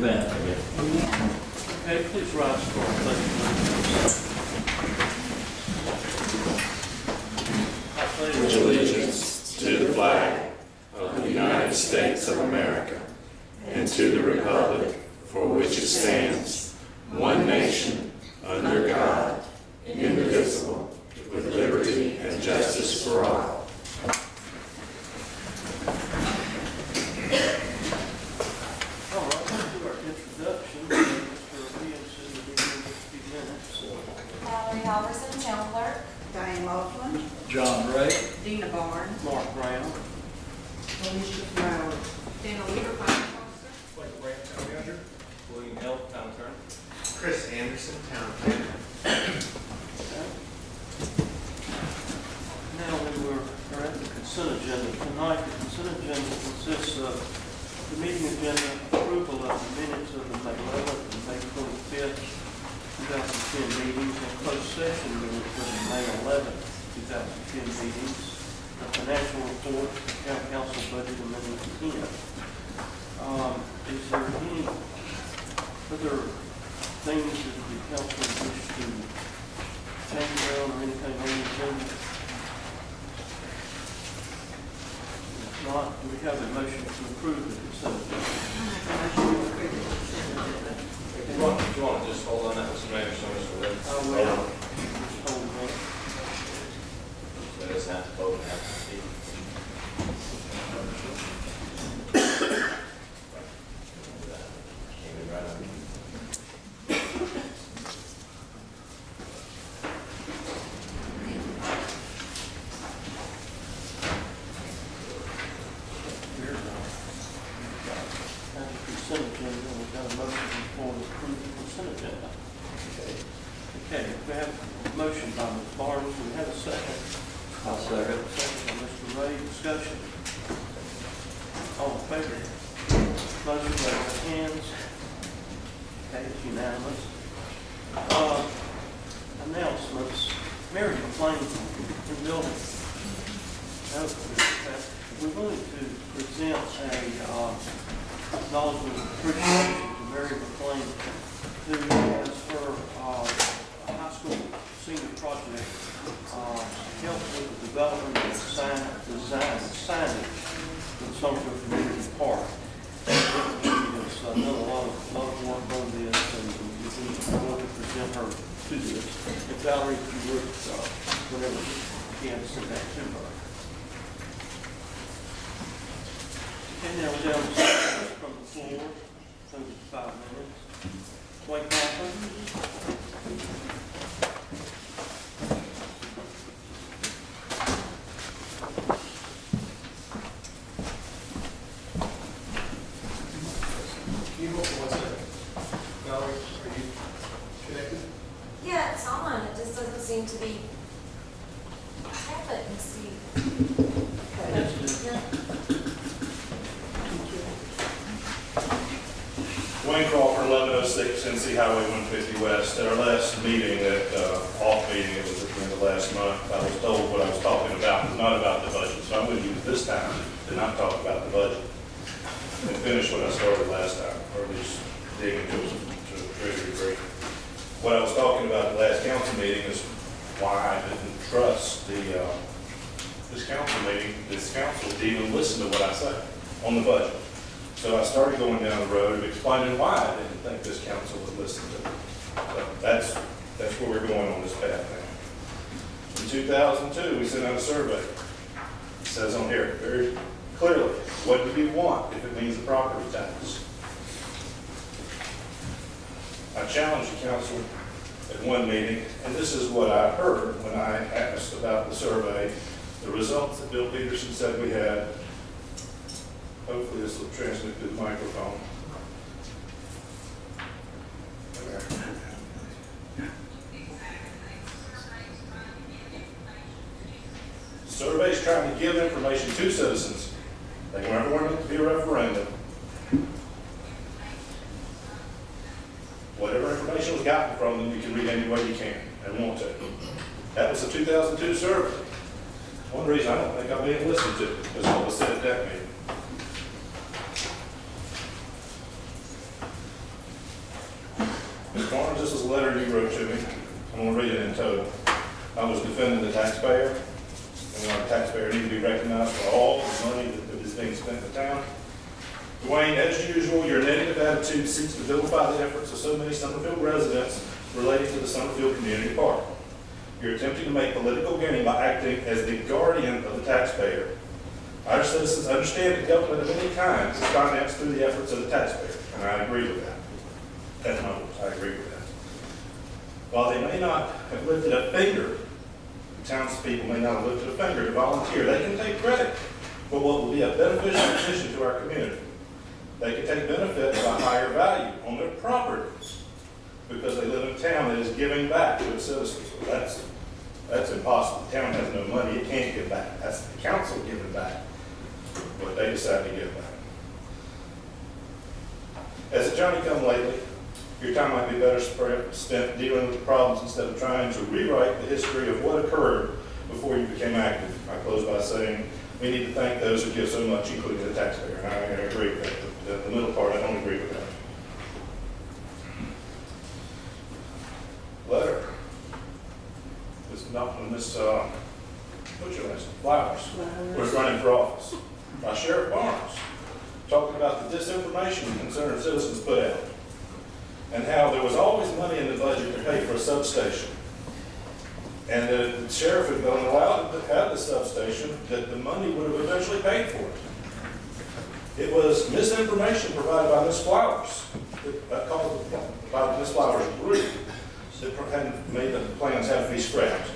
event, I guess. Okay, please rise for our pledge. I pledge Allegiance to the flag of the United States of America and to the republic for which it stands, one nation, under God, indivisible, with liberty and justice for all. All right, let's do our introduction. Mr. Williamson will be here in just a few minutes. Valerie Halverson, Town Clerk. Diane Laughlin, John Ray. Dina Barnes, Mark Brown. Alicia Flowers, Dana Weaver, Finance Officer. Like Grant, Town Manager. William L. Town Attorney. Chris Anderson, Town Planner. Now we're at the consent agenda. Tonight, the consent agenda consists of the meeting agenda, approval of the minutes of the May 11th and May 25th, 2010 meetings, and closed session minutes of the May 11th, 2010 meetings, the financial report, county council budget amendment 10. Is there any other things that the council wish to change around or anything on the agenda? If not, do we have a motion to approve the consent agenda? If you want to just hold on that, Mr. Mayor, so Mr. Lynn. I will. Just hold on. So it doesn't have to vote and have to speak. Came in right up. Here. Have the consent agenda, and we've got a motion for the approve the consent agenda. Okay, we have a motion by Ms. Barnes, do we have a second? I'll second. Second by Mr. Ray, discussion. All in favor? Motion, raise your hands. Okay, it's unanimous. Announcements. Mary McLean in the building. We're going to present a acknowledgement of appreciation to Mary McLean, who has her high school senior project helped with the development of design signage for the Summerfield Community Park. She has done a lot of work on this, and we want to present her to this. And Valerie, if you would, whenever you can, send that to her. Okay, now we're down to speakers from the floor. Those are 5 minutes. Wayne Coughlin. Can you hold for 1 second? Valerie, are you connected? Yeah, it's on. It just doesn't seem to be happening. See. Yes, it is. Yeah. Wayne Crawford, 1106 NC Highway 150 West. At our last meeting, off meeting, it was at the end of last month, I was told what I was talking about was not about the budget. So I'm going to use this time to not talk about the budget and finish what I started last time, or at least dig into it to a greater degree. What I was talking about at the last council meeting is why I didn't trust this council to even listen to what I say on the budget. So I started going down the road of explaining why I didn't think this council would listen to me. So that's where we're going on this path now. In 2002, we sent out a survey. It says on here very clearly, what do you want if it means a property tax? I challenged the council at one meeting, and this is what I heard when I asked about the survey, the results that Bill Peterson said we had. Hopefully this will transmit to the microphone. Survey's trying to give information to citizens. They never want it to be a referendum. Whatever information was gotten from them, you can read any way you can and want to. That was a 2002 survey. One reason I don't think I'm being listened to is what was said at that meeting. Ms. Barnes, this is a letter you wrote to me. I'm going to read it in total. I was defending the taxpayer, and our taxpayer needs to be recognized for all the money that is being spent in the town. Dwayne, as usual, your negative attitude seeks to vilify the efforts of so many Summerfield residents relating to the Summerfield Community Park. You're attempting to make political gain by acting as the guardian of the taxpayer. Our citizens understand that government of any kind is financed through the efforts of the taxpayer, and I agree with that. That's my words, I agree with that. While they may not have lifted a finger, the townspeople may not have lifted a finger to volunteer, they can take credit for what will be a beneficial addition to our community. They can take benefit of a higher value on their property because they live in a town that is giving back to its citizens. Well, that's impossible. The town has no money, it can't give back. That's the council giving back, but they decide to give back. As a Johnny-come-lately, your time might be better spent dealing with the problems instead of trying to rewrite the history of what occurred before you became active. I close by saying we need to thank those who give so much, including the taxpayer. And I agree with that. The middle part, I don't agree with that. Letter. This not when this what's your name? Flowers was running for office by Sheriff Barnes, talking about the disinformation concerned citizens put out, and how there was always money in the budget to pay for a substation, and the sheriff had been allowed to have the substation, that the money would have eventually paid for it. It was misinformation provided by Ms. Flowers, caused by Ms. Flowers' group, that had made the plans have to be scrapped.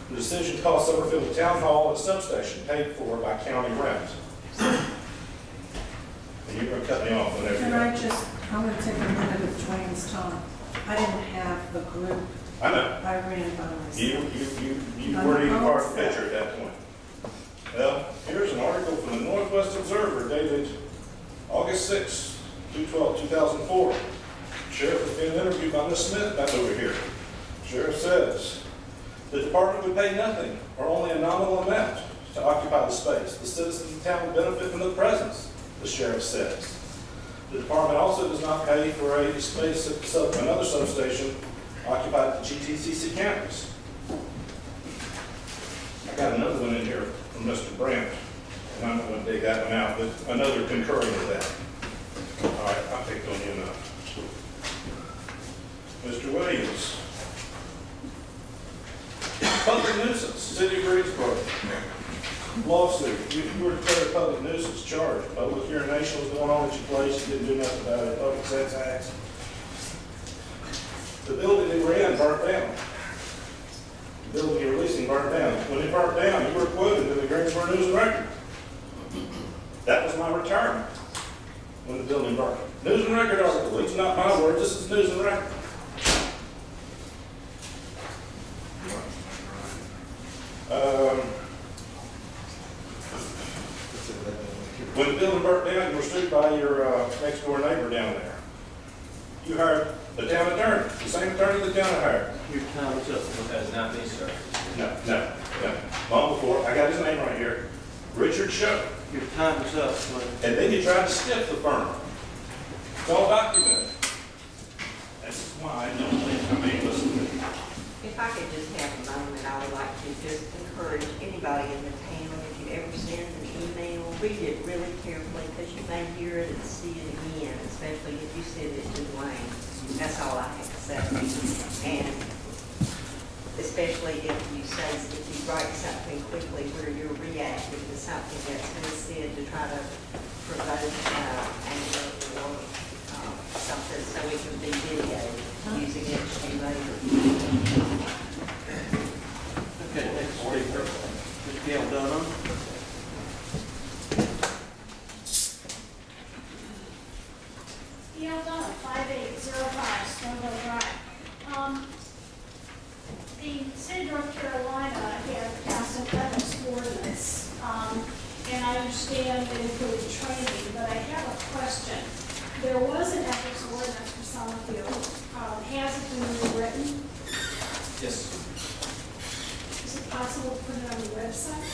The decision cost Summerfield a town hall and a substation paid for by county rent. And you're going to cut me off whenever Can you're I just, I'm going to take a minute of Dwayne's time. I didn't have the group. I know. I ran by myself. You weren't even part of the picture at that point. Well, here's an article from the Northwest Observer dated August 6, 2004. Sheriff is being interviewed by Ms. Smith back over here. Sheriff says, the department would pay nothing or only a nominal amount to occupy the space. The citizens of the town would benefit from the presence, the sheriff says. The department also does not pay for a space at another substation occupied at the GTCC campus. I got another one in here from Mr. Brandt, and I'm not going to dig that one out, but another concurring with that. All right, I picked on you enough. Mr. Williams. Public nuisance, City of Greensboro. Lawsuit, you were declared a public nuisance charge. Public urination was going on at your place, you didn't do nothing about it. Public sex acts. The building they were in burnt down. The building you're leasing burnt down. When it burnt down, you were quoted in the Greensboro News and Record. That was my retirement when the building burned. News and Record article, these are not my words, this is News and Record. When the building burnt down, you were sued by your next door neighbor down there. You hired the town attorney, the same attorney the town hired. Your time is up. Has not been served. No. Long before, I got his name right here, Richard Show. Your time is up, but And then you tried to stiff the firm. It's all documented. That's why I don't think, listen to me. If I could just have a moment, I would like to just encourage anybody in the town, if you ever send an email, read it really carefully, because you may hear it and see it again, especially if you send it to Dwayne. That's all I have to say. And especially if you say, if you write something quickly where you're reacting to something that's been said to try to provoke anger or something, so it can be videoed using it later. okay, next speaker, Ms. Gail Dunham. Gail Dunham, 5805 Stoneville Drive. The state of North Carolina had passed an ethics ordinance, and I understand it included training, but I have a question. There was an ethics ordinance for Summerfield. Has it been rewritten? Yes. Is it possible to put it on the website?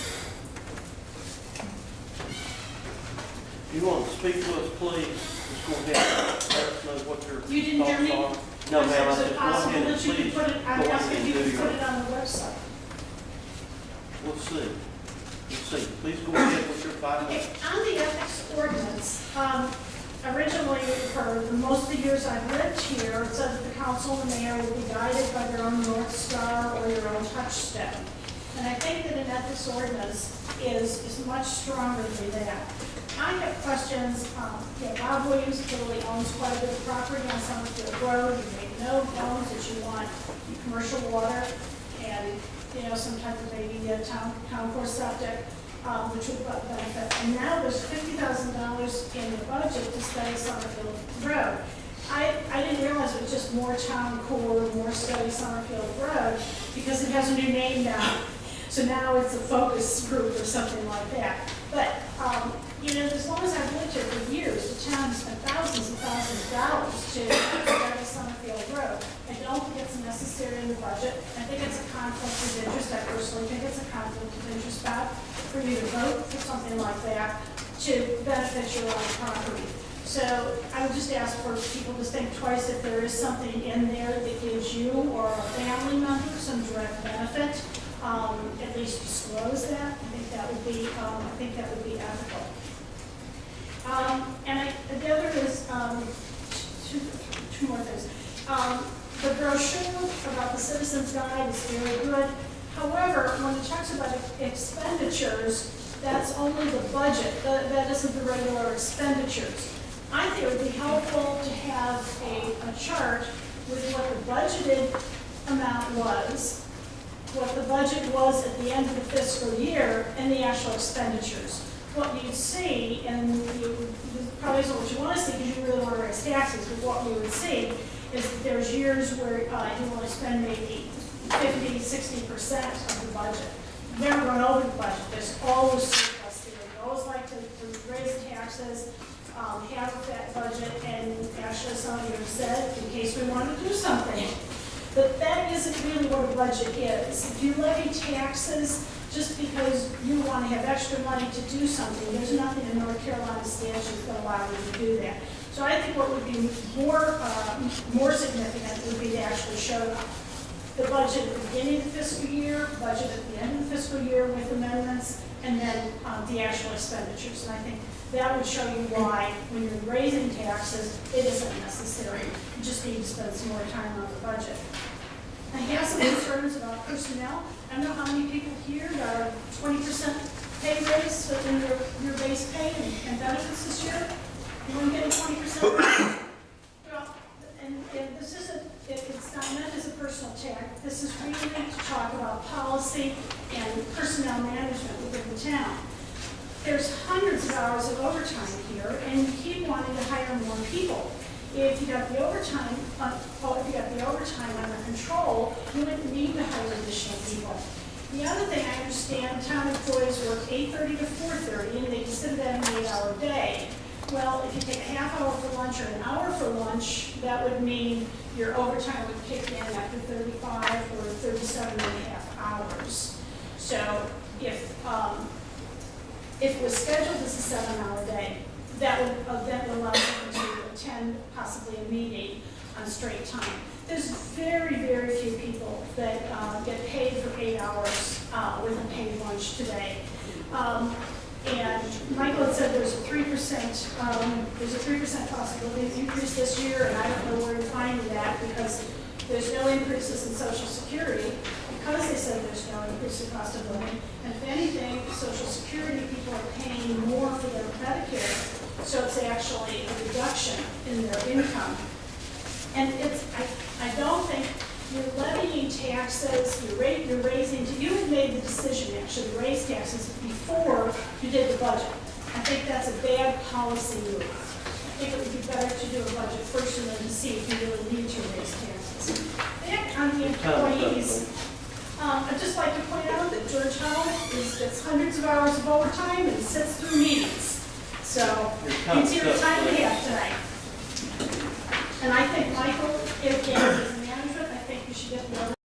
If you want to speak to us, please, just go ahead. Let us know what your You didn't hear me? thoughts are. No, ma'am, I Is said, it go possible ahead and that you please. could put it, I'm go ahead asking and if you do could put your- it on the website? We'll see. We'll see. Please go ahead with your 5 Okay, minutes. on the ethics ordinance, originally, for the most of the years I've lived here, it said that the council and the mayor will be guided by their own North Star or their own touchstone. And I think that an ethics ordinance is much stronger than that. I have questions, Bob Williams clearly owns quite a bit of property on Summerfield Road. You make no bones that you want commercial water and, some type of maybe town core septic, which would benefit. And now there's $50,000 in the budget to study Summerfield Road. I didn't realize it was just more town core, more study Summerfield Road, because it has a new name now. So now it's a focus group or something like that. But, as long as I've lived here for years, the town has spent thousands and thousands of dollars to study Summerfield Road. I don't think it's necessary in the budget. I think it's a conflict of interest. I personally think it's a conflict of interest, Bob, for you to vote for something like that to benefit your own property. So I would just ask for people to think twice if there is something in there that gives you or a family member some direct benefit. At least disclose that. I think that would be ethical. The other is two more things. The brochure about the Citizens Guide is very good. However, when it talks about expenditures, that's only the budget. That isn't the regular expenditures. I think it would be helpful to have a chart with what the budgeted amount was, what the budget was at the end of the fiscal year, and the actual expenditures. What you'd see, and you probably isn't what you want to see because you really want to raise taxes, but what we would see is that there's years where you want to spend maybe 50, 60% of the budget. You never run over the budget. There's always surplus there. You always like to raise taxes, have a fat budget, and actually some of you have said, in case we want to do something. But that isn't really what a budget is. If you levy taxes just because you want to have extra money to do something, there's nothing in North Carolina statute that allows you to do that. So I think what would be more significant would be to actually show the budget at the beginning of the fiscal year, budget at the end of the fiscal year with amendments, and then the actual expenditures. And I think that would show you why, when you're raising taxes, it isn't necessary. You just need to spend some more time on the budget. I have some concerns about personnel. I don't know how many people here got a 20% pay raise in your base pay and benefits this year. Anyone getting 20%? Well, and this isn't, it's not meant as a personal attack. This is really to talk about policy and personnel management within the town. There's hundreds of hours of overtime here, and you keep wanting to hire more people. If you got the overtime, under control, you wouldn't need to hire additional people. The other thing I understand, town employees work 8:30 to 4:30, and they consider that an 8-hour day. Well, if you take a half hour for lunch or an hour for lunch, that would mean your overtime would kick in after 35 or 37 and a half hours. So if it was scheduled as a 7-hour day, that would allow you to attend possibly a meeting on straight time. There's very, very few people that get paid for 8 hours with a paid lunch today. And Michael had said there's a 3% possibility of increase this year, and I don't know where to find that because there's no increases in Social Security because they said there's no increase in cost of living. And if anything, Social Security people are paying more for their Medicare. So it's actually a reduction in their income. And I don't think you're levying taxes, you're raising, you had made the decision actually to raise taxes before you did the budget. I think that's a bad policy move. I think it would be better to do a budget first and then to see if you really need to raise taxes. Back on the employees, I'd just like to point out that George Howell gets hundreds of hours of overtime and sits through meetings. So he's here a time and a half tonight. And I think Michael, if he has his management, I think you should get the other